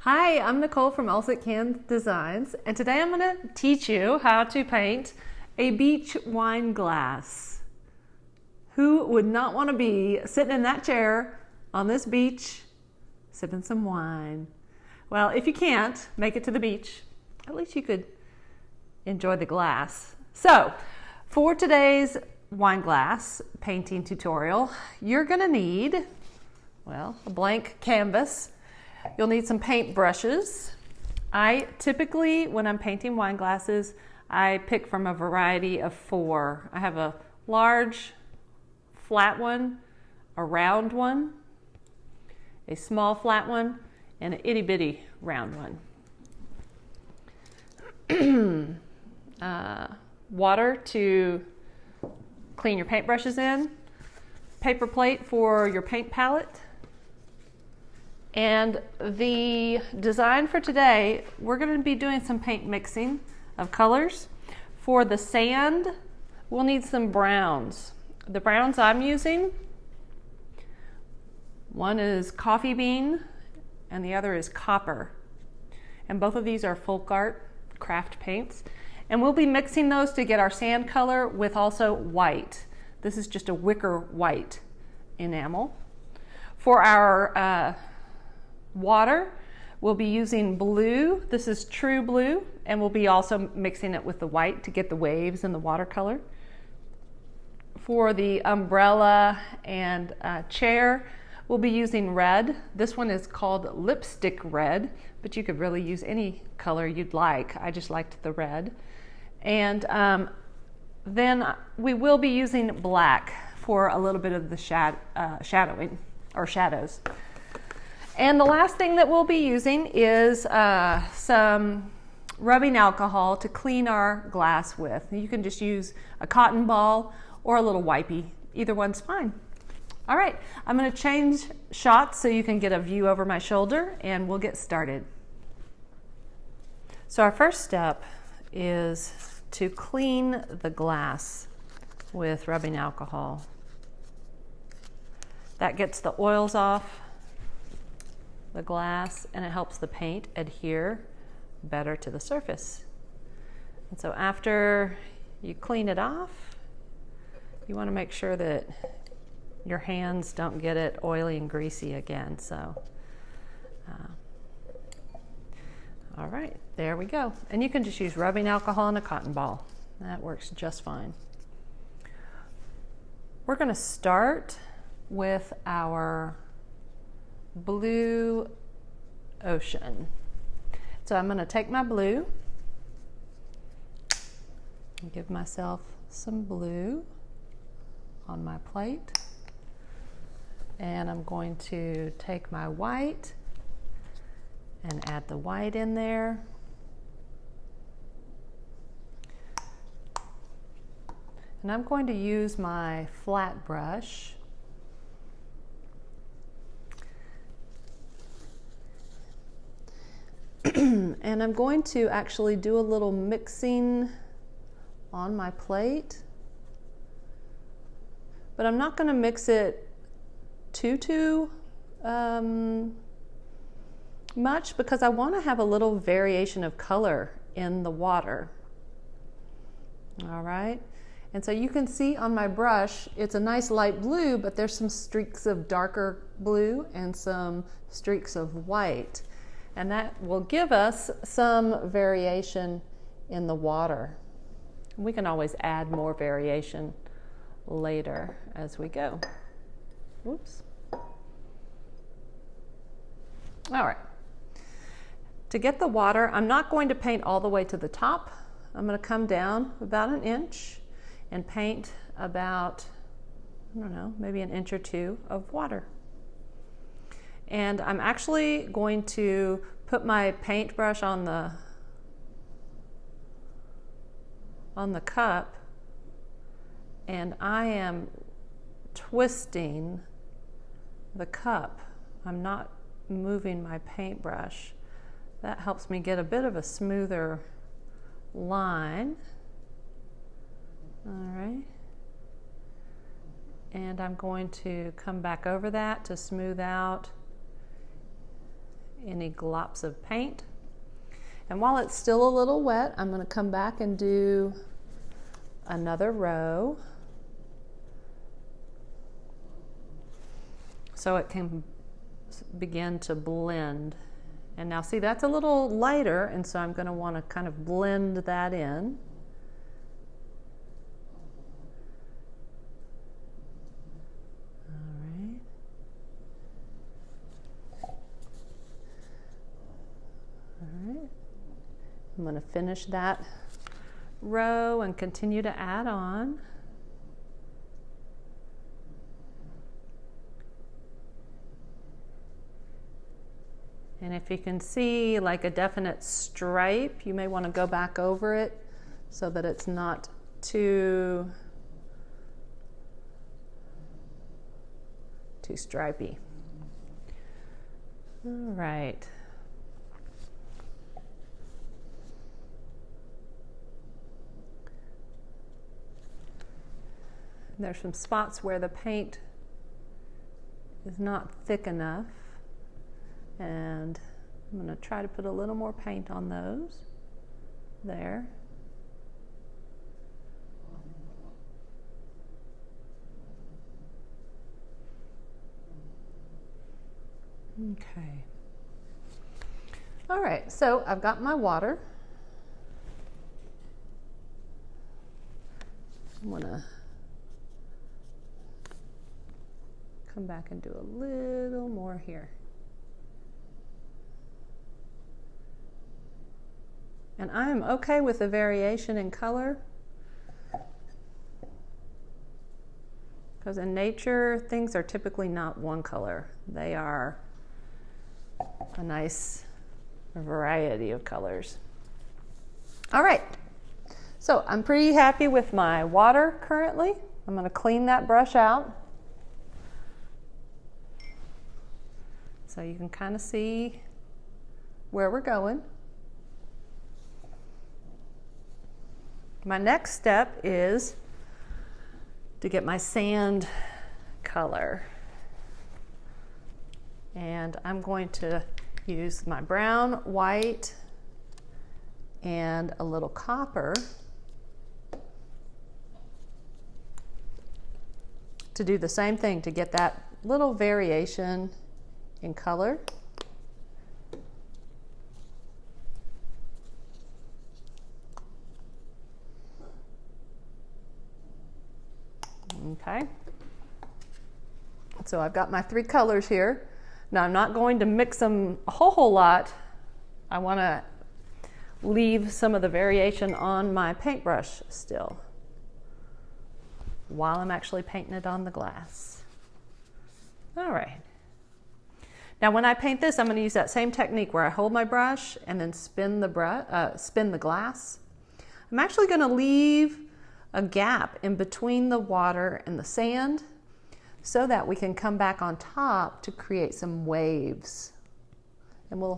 Hi, I'm Nicole from Can Designs, and today I'm going to teach you how to paint a beach wine glass. Who would not want to be sitting in that chair on this beach sipping some wine? Well, if you can't make it to the beach, at least you could enjoy the glass. So, for today's wine glass painting tutorial, you're going to need, well, a blank canvas. You'll need some paint brushes. I typically, when I'm painting wine glasses, I pick from a variety of 4. I have a large, flat one, a round one, a small flat one, and an itty bitty round one. Water to clean your paintbrushes in, paper plate for your paint palette. And the design for today, we're going to be doing some paint mixing of colors. For the sand, we'll need some browns. The browns I'm using, one is coffee bean and the other is copper. And both of these are FolkArt craft paints. And we'll be mixing those to get our sand color with also white. This is just a wicker white enamel. For our water, we'll be using blue. This is true blue, and we'll be also mixing it with the white to get the waves and the watercolor. For the umbrella and chair, we'll be using red. This one is called lipstick red, but you could really use any color you'd like. I just liked the red. And then we will be using black for a little bit of the shadowing or shadows. And the last thing that we'll be using is some rubbing alcohol to clean our glass with. You can just use a cotton ball or a little wipey. Either one's fine. All right, I'm going to change shots so you can get a view over my shoulder, and we'll get started. So our first step is to clean the glass with rubbing alcohol. That gets the oils off the glass, and it helps the paint adhere better to the surface. And so after you clean it off, you want to make sure that your hands don't get it oily and greasy again. So all right, there we go. And you can just use rubbing alcohol and a cotton ball. That works just fine. We're going to start with our blue ocean. So I'm going to take my blue and give myself some blue on my plate. And I'm going to take my white and add the white in there. And I'm going to use my flat brush and I'm going to actually do a little mixing on my plate, but I'm not going to mix it too much because I want to have a little variation of color in the water. All right, and so you can see on my brush it's a nice light blue, but there's some streaks of darker blue and some streaks of white. And that will give us some variation in the water. We can always add more variation later as we go. Whoops. All right. To get the water, I'm not going to paint all the way to the top. I'm going to come down about 1 inch and paint about, I don't know, maybe 1 inch or 2 of water. And I'm actually going to put my paintbrush on the cup, and I am twisting the cup. I'm not moving my paintbrush. That helps me get a bit of a smoother line. All right. And I'm going to come back over that to smooth out any glops of paint. And while it's still a little wet, I'm going to come back and do another row so it can begin to blend. And now see, that's a little lighter, and so I'm going to want to kind of blend that in. I'm going to finish that row and continue to add on. And if you can see like a definite stripe, you may want to go back over it so that it's not too stripy. All right. There's some spots where the paint is not thick enough, and I'm going to try to put a little more paint on those. There. Okay. All right, so I've got my water. I'm going to come back and do a little more here. And I'm okay with the variation in color, because in nature things are typically not one color. They are a nice variety of colors. All right, so I'm pretty happy with my water currently. I'm going to clean that brush out so you can kind of see where we're going. My next step is to get my sand color. And I'm going to use my brown, white, and a little copper to do the same thing, to get that little variation in color. Okay, so I've got my three colors here. Now I'm not going to mix them a whole lot. I want to leave some of the variation on my paintbrush still while I'm actually painting it on the glass. All right. Now when I paint this, I'm going to use that same technique where I hold my brush and then spin the glass. I'm actually going to leave a gap in between the water and the sand so that we can come back on top to create some waves. And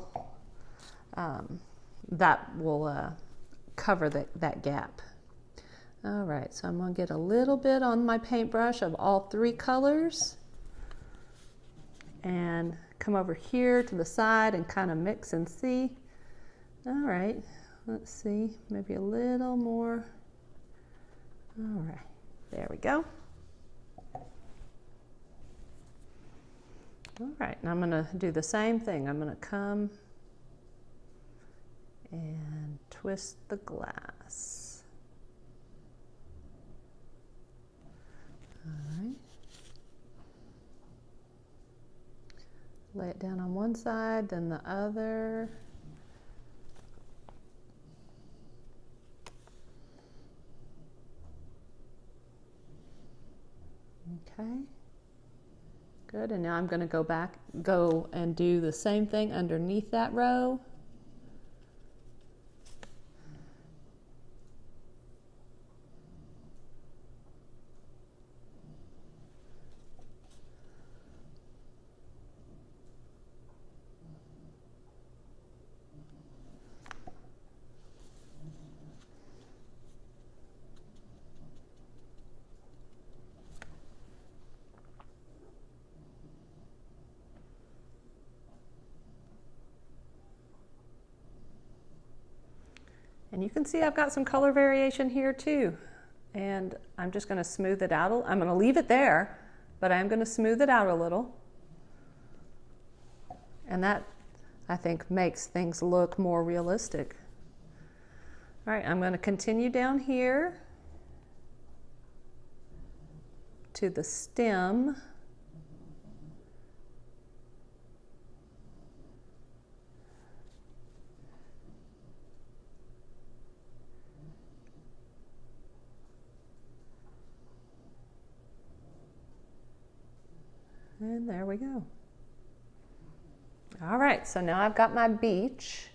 that will cover that gap. All right, so I'm going to get a little bit on my paintbrush of all three colors and come over here to the side and kind of mix and see. All right, let's see, maybe a little more. All right, there we go. All right, and I'm going to do the same thing. I'm going to come and twist the glass. All right. Lay it down on one side, then the other. Okay, good, and now I'm going to go and do the same thing underneath that row. And you can see I've got some color variation here too. And I'm just going to smooth it out. I'm going to leave it there, but I'm going to smooth it out a little. And that, I think, makes things look more realistic. All right, I'm going to continue down here to the stem. And there we go. All right, so now I've got my beach.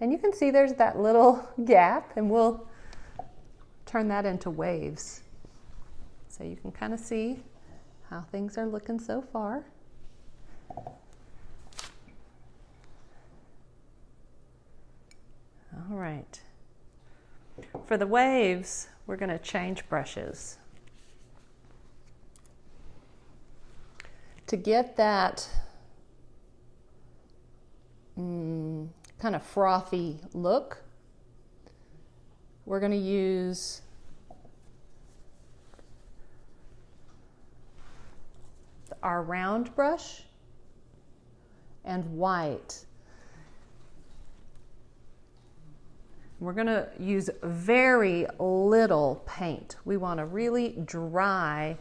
And you can see there's that little gap, and we'll turn that into waves. So you can kind of see how things are looking so far. All right. For the waves, we're going to change brushes. To get that kind of frothy look, we're going to use our round brush and white. We're going to use very little paint. We want a really dry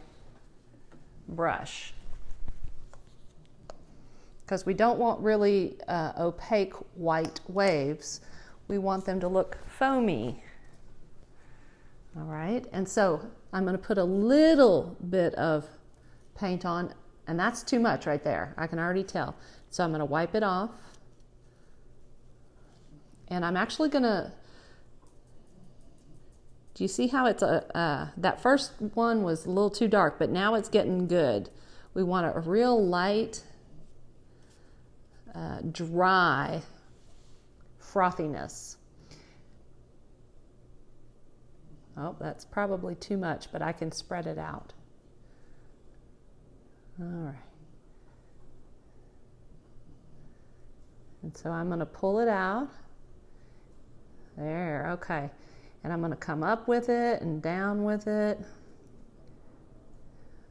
brush, because we don't want really opaque white waves. We want them to look foamy. All right, and so I'm going to put a little bit of paint on, and that's too much right there. I can already tell. So I'm going to wipe it off. And I'm actually going to, do you see how it's that first one was a little too dark, but now it's getting good. We want a real light, dry frothiness. Oh, that's probably too much, but I can spread it out. All right. And so I'm going to pull it out. There, okay. And I'm going to come up with it and down with it.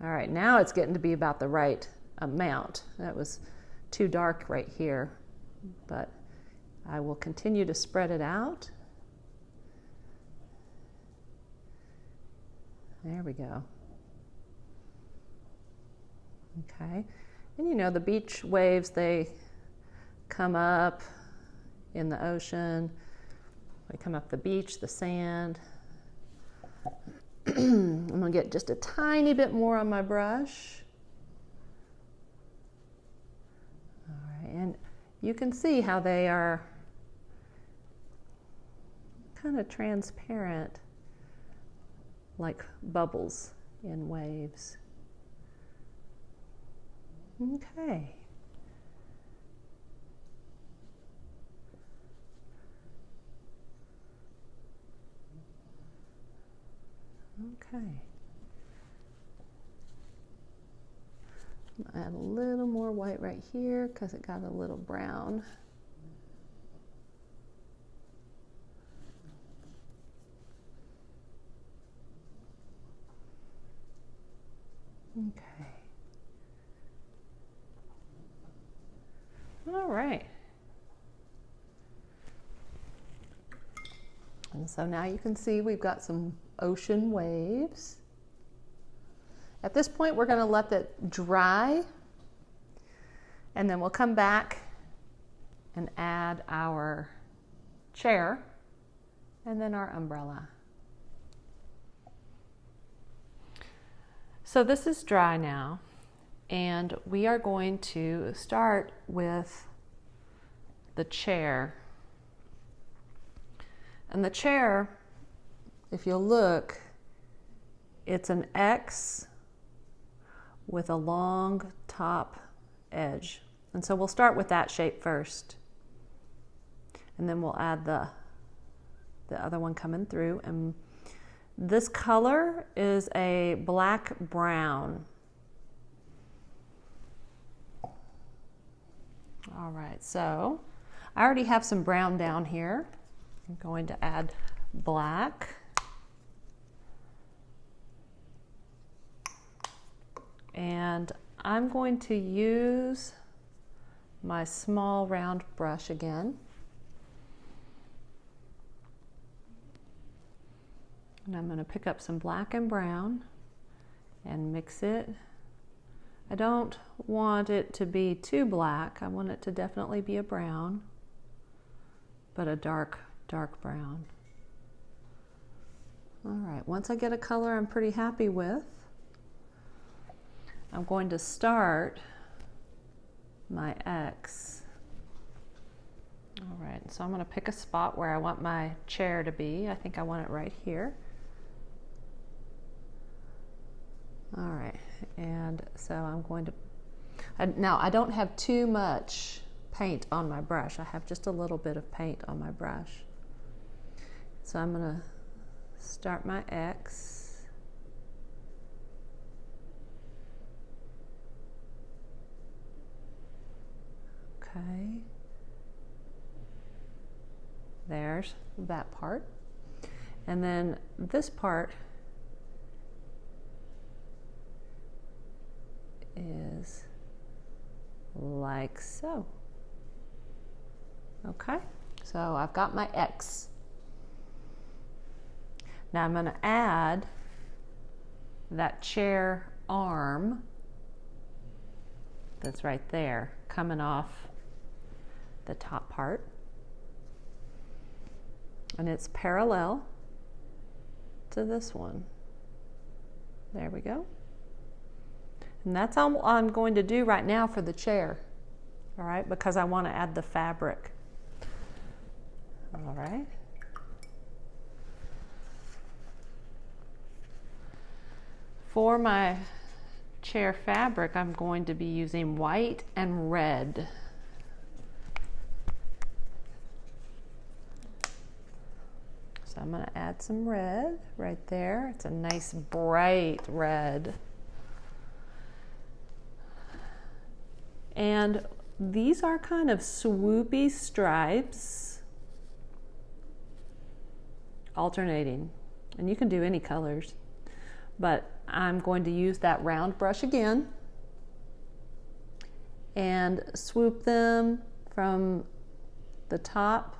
All right, now it's getting to be about the right amount. That was too dark right here, but I will continue to spread it out. There we go. Okay, and you know the beach waves, they come up in the ocean, they come up the beach, the sand. I'm going to get just a tiny bit more on my brush. And you can see how they are kind of transparent, like bubbles in waves. Okay. Okay. Add a little more white right here because it got a little brown. Okay. All right. And so now you can see we've got some ocean waves. At this point, we're going to let it dry, and then we'll come back and add our chair and then our umbrella. So this is dry now, and we are going to start with the chair. And the chair, if you'll look, it's an X with a long top edge. And so we'll start with that shape first. And then we'll add the other one coming through. And this color is a black brown. All right, so I already have some brown down here. I'm going to add black. And I'm going to use my small round brush again. And I'm going to pick up some black and brown and mix it. I don't want it to be too black. I want it to definitely be a brown, but a dark, dark brown. All right, once I get a color I'm pretty happy with, I'm going to start my X. All right, so I'm going to pick a spot where I want my chair to be. I think I want it right here. All right, and so I'm going to, now I don't have too much paint on my brush. I have just a little bit of paint on my brush. So I'm going to start my X. Okay. There's that part. And then this part is like so. Okay, so I've got my X. Now I'm going to add that chair arm that's right there coming off the top part, and it's parallel to this one. There we go. And that's all I'm going to do right now for the chair, all right, because I want to add the fabric. All right. For my chair fabric, I'm going to be using white and red. So I'm going to add some red right there. It's a nice bright red. And these are kind of swoopy stripes, alternating. And you can do any colors, but I'm going to use that round brush again and swoop them from the top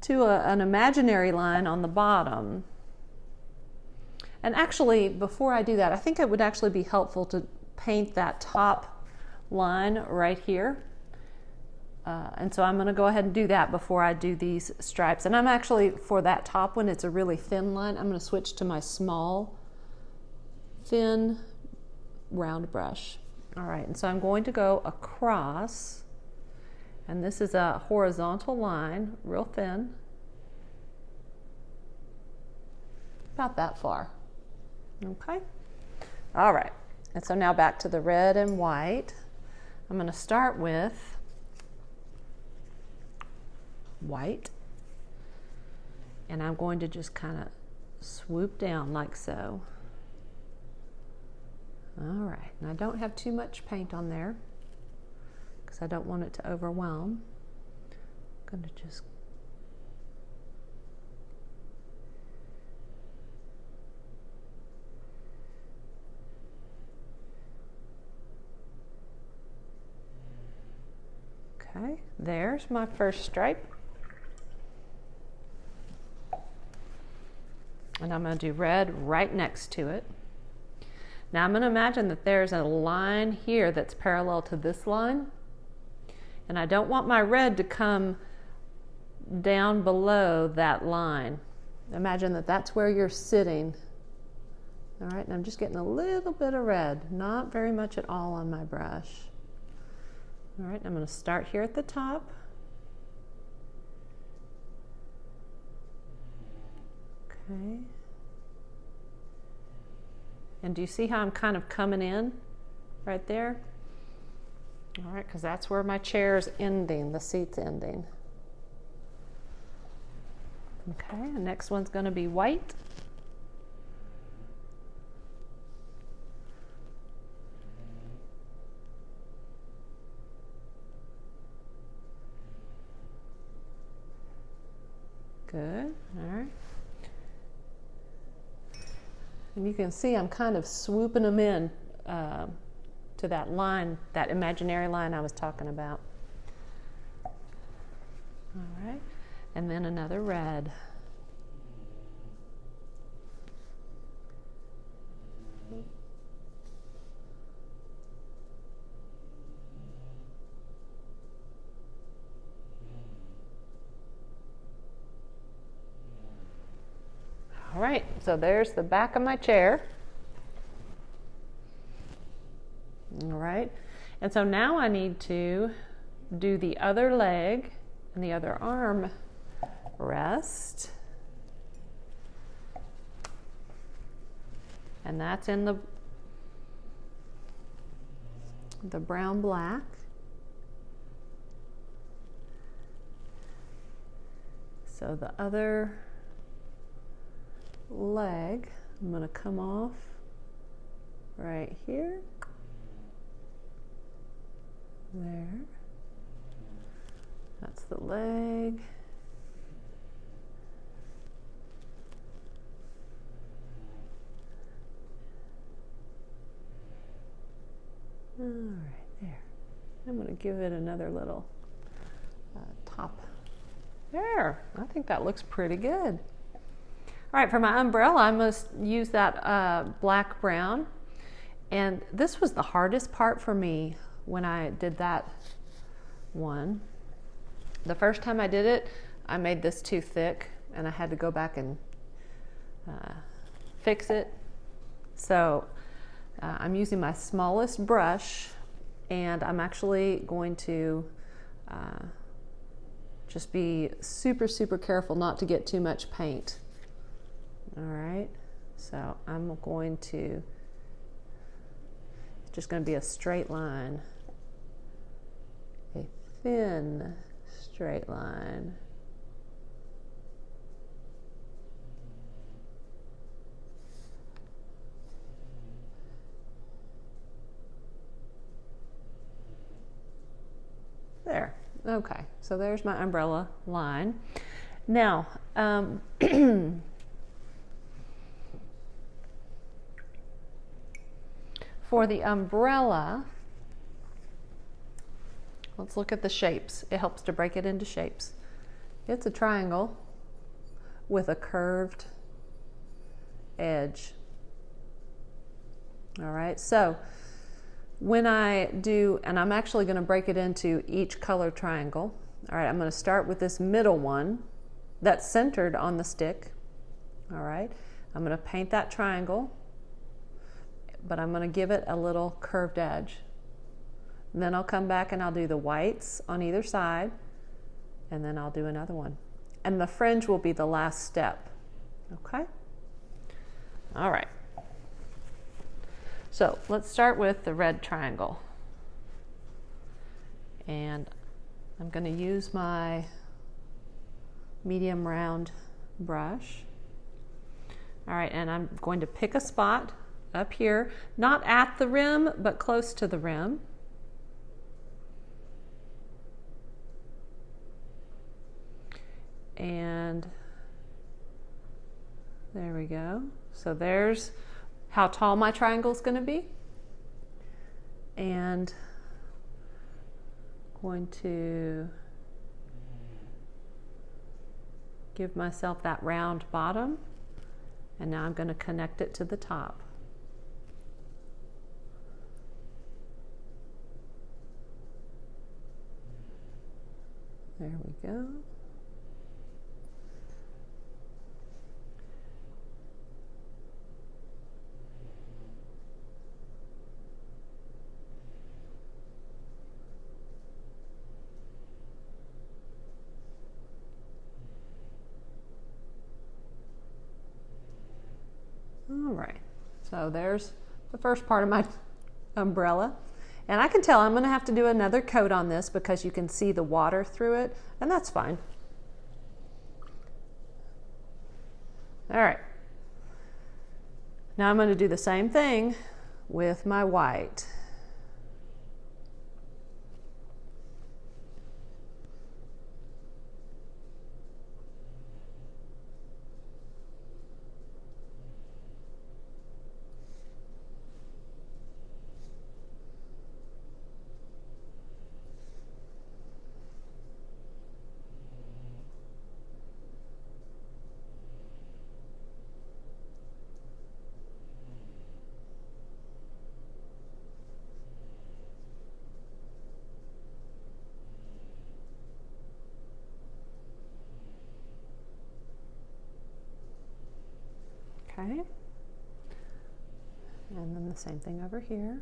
to an imaginary line on the bottom. And actually, before I do that, I think it would actually be helpful to paint that top line right here. And so I'm going to go ahead and do that before I do these stripes. And I'm actually, for that top one, it's a really thin line. I'm going to switch to my small, thin, round brush. All right, and so I'm going to go across, and this is a horizontal line, real thin, about that far. Okay. All right, and so now back to the red and white. I'm going to start with white, and I'm going to just kind of swoop down like so. All right, and I don't have too much paint on there because I don't want it to overwhelm. I'm going to just okay, there's my first stripe. And I'm going to do red right next to it. Now I'm going to imagine that there's a line here that's parallel to this line. And I don't want my red to come down below that line. Imagine that that's where you're sitting. All right, and I'm just getting a little bit of red, not very much at all on my brush. All right, I'm going to start here at the top. Okay. And do you see how I'm kind of coming in right there? All right, because that's where my chair's ending, the seat's ending. Okay, the next one's going to be white. Good, all right. And you can see I'm kind of swooping them in to that line, that imaginary line I was talking about. All right, and then another red. All right, so there's the back of my chair. All right, and so now I need to do the other leg and the other arm rest. And that's in the brown black. So the other leg, I'm going to come off right here. There. That's the leg. All right, there. I'm going to give it another little top. There, I think that looks pretty good. All right, for my umbrella, I must use that black brown. And this was the hardest part for me when I did that one. The first time I did it, I made this too thick and I had to go back and fix it. So I'm using my smallest brush and I'm actually going to just be super, super careful not to get too much paint. All right, so I'm going to, it's just going to be a straight line, a thin straight line. There, okay, so there's my umbrella line. Now, for the umbrella, let's look at the shapes. It helps to break it into shapes. It's a triangle with a curved edge. All right, so when I do, and I'm actually going to break it into each color triangle. All right, I'm going to start with this middle one that's centered on the stick. All right, I'm going to paint that triangle, but I'm going to give it a little curved edge. And then I'll come back and I'll do the whites on either side, and then I'll do another one. And the fringe will be the last step. Okay? All right. So let's start with the red triangle. And I'm going to use my medium round brush. All right, and I'm going to pick a spot up here, not at the rim, but close to the rim. And there we go. So there's how tall my triangle is going to be. And I'm going to give myself that round bottom. And now I'm going to connect it to the top. There we go. All right, so there's the first part of my umbrella. And I can tell I'm going to have to do another coat on this because you can see the water through it, and that's fine. All right. Now I'm going to do the same thing with my white. Okay. And then the same thing over here.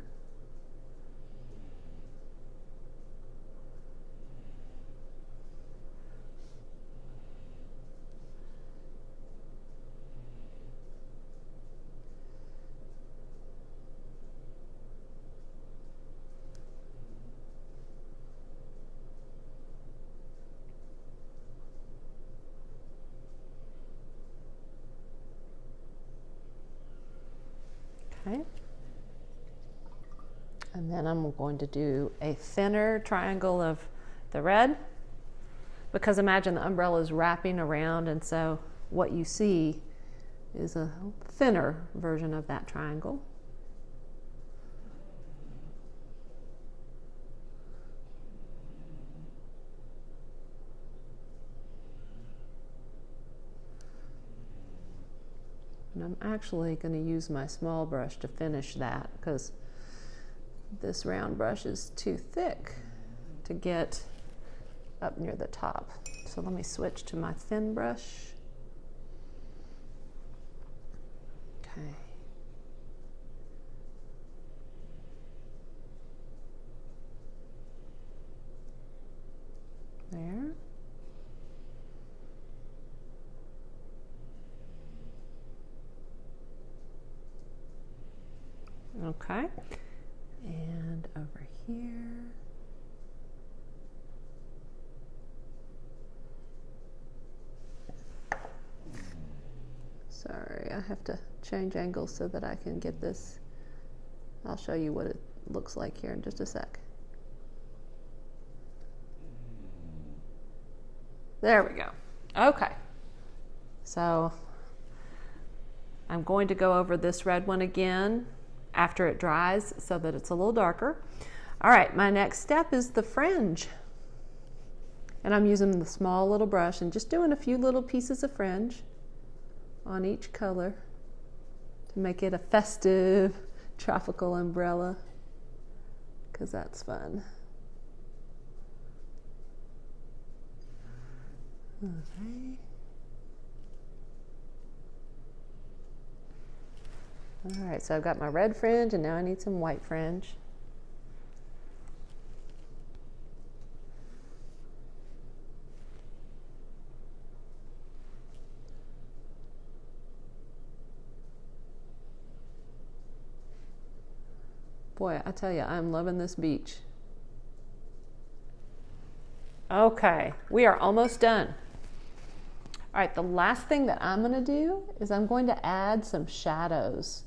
Okay. And then I'm going to do a thinner triangle of the red, because imagine the umbrella is wrapping around, and so what you see is a thinner version of that triangle. And I'm actually going to use my small brush to finish that, because this round brush is too thick to get up near the top. So let me switch to my thin brush. Okay. There. Okay, and over here. Sorry, I have to change angles so that I can get this. I'll show you what it looks like here in just a sec. There we go. Okay, so I'm going to go over this red one again after it dries so that it's a little darker. All right, my next step is the fringe. And I'm using the small little brush and just doing a few little pieces of fringe on each color to make it a festive tropical umbrella, because that's fun. Okay. All right, so I've got my red fringe, and now I need some white fringe. Boy, I tell you, I'm loving this beach. Okay, we are almost done. All right, the last thing that I'm going to do is I'm going to add some shadows.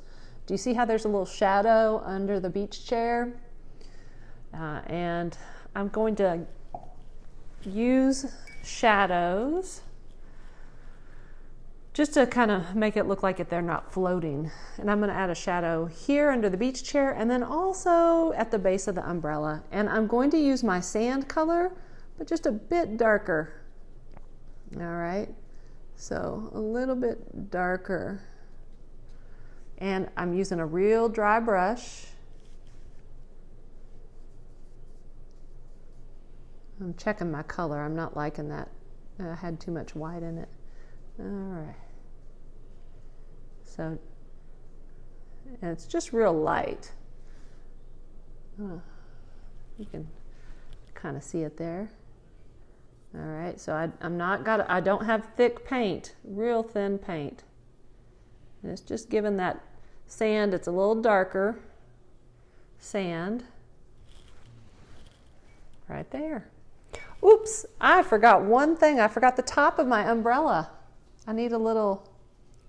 Do you see how there's a little shadow under the beach chair? And I'm going to use shadows just to kind of make it look like they're not floating. And I'm going to add a shadow here under the beach chair, and then also at the base of the umbrella. And I'm going to use my sand color, but just a bit darker. All right, so a little bit darker. And I'm using a real dry brush. I'm checking my color. I'm not liking that. I had too much white in it. All right. So, and it's just real light. Oh, you can kind of see it there. All right. So I don't have thick paint, real thin paint. And it's just giving that sand, it's a little darker sand right there. Oops, I forgot one thing. I forgot the top of my umbrella. I need a little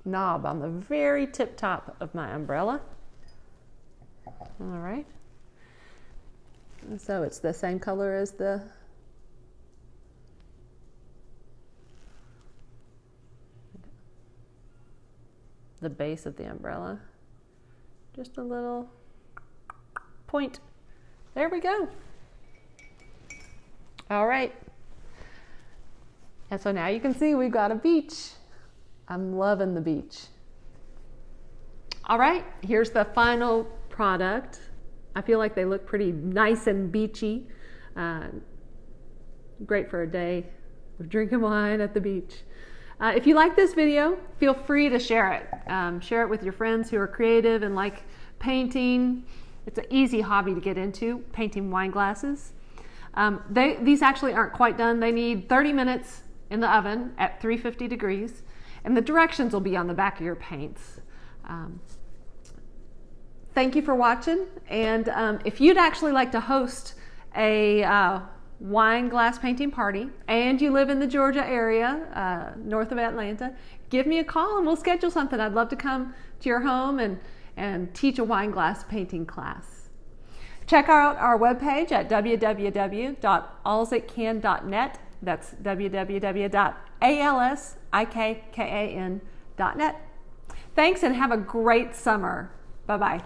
knob on the very tip top of my umbrella. All right. And so it's the same color as the base of the umbrella. Just a little point. There we go. All right. And so now you can see we've got a beach. I'm loving the beach. All right, here's the final product. I feel like they look pretty nice and beachy. Great for a day of drinking wine at the beach. If you like this video, feel free to share it. Share it with your friends who are creative and like painting. It's an easy hobby to get into, painting wine glasses. These actually aren't quite done. They need 30 minutes in the oven at 350 degrees, and the directions will be on the back of your paints. Thank you for watching, and if you'd actually like to host a wine glass painting party and you live in the Georgia area, north of Atlanta, give me a call and we'll schedule something. I'd love to come to your home and teach a wine glass painting class. Check out our webpage at www.allsitcan.net. That's www.allsitkan.net. Thanks and have a great summer. Bye-bye.